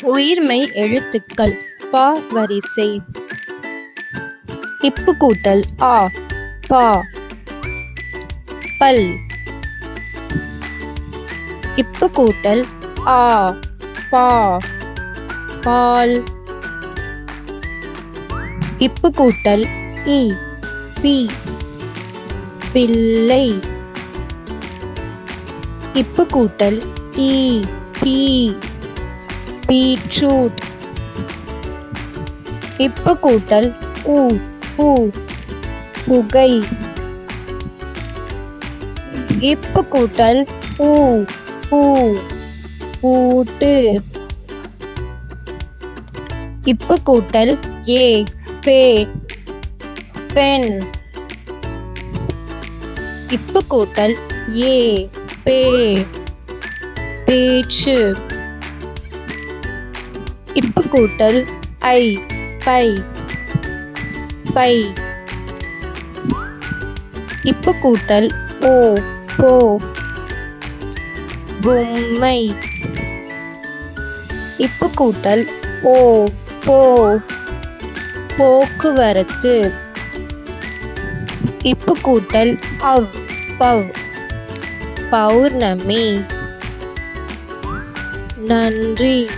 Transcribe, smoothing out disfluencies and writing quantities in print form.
உயிர் மெய் எழுத்துக்கள் ப வரிசை. இப்பு கூட்டல் ஆ பா. பல். இப்பு கூட்டல் ஆ பா பால். இப்பு கூட்டல் இ பி பிள்ளை. இப்பு கூட்டல் ஈ பீ பீட்ரூட். இப்பு கூட்டல் உ பூ புகை. இப்பு கூட்டல் ஊ பூ பூட்டு. இப்பு கூட்டல் ஏ பே பெண். இப்பு கூட்டல் ஏ பே பேச்சு. இப்பு கூட்டல் ஐ பை பை. இப்பு கூட்டல் ஓ போ பொம்மை. இப்பு கூட்டல் ஓ போ போக்குவரத்து. இப்பு கூட்டல் அவ் பவ் பௌர்ணமி. நன்றி.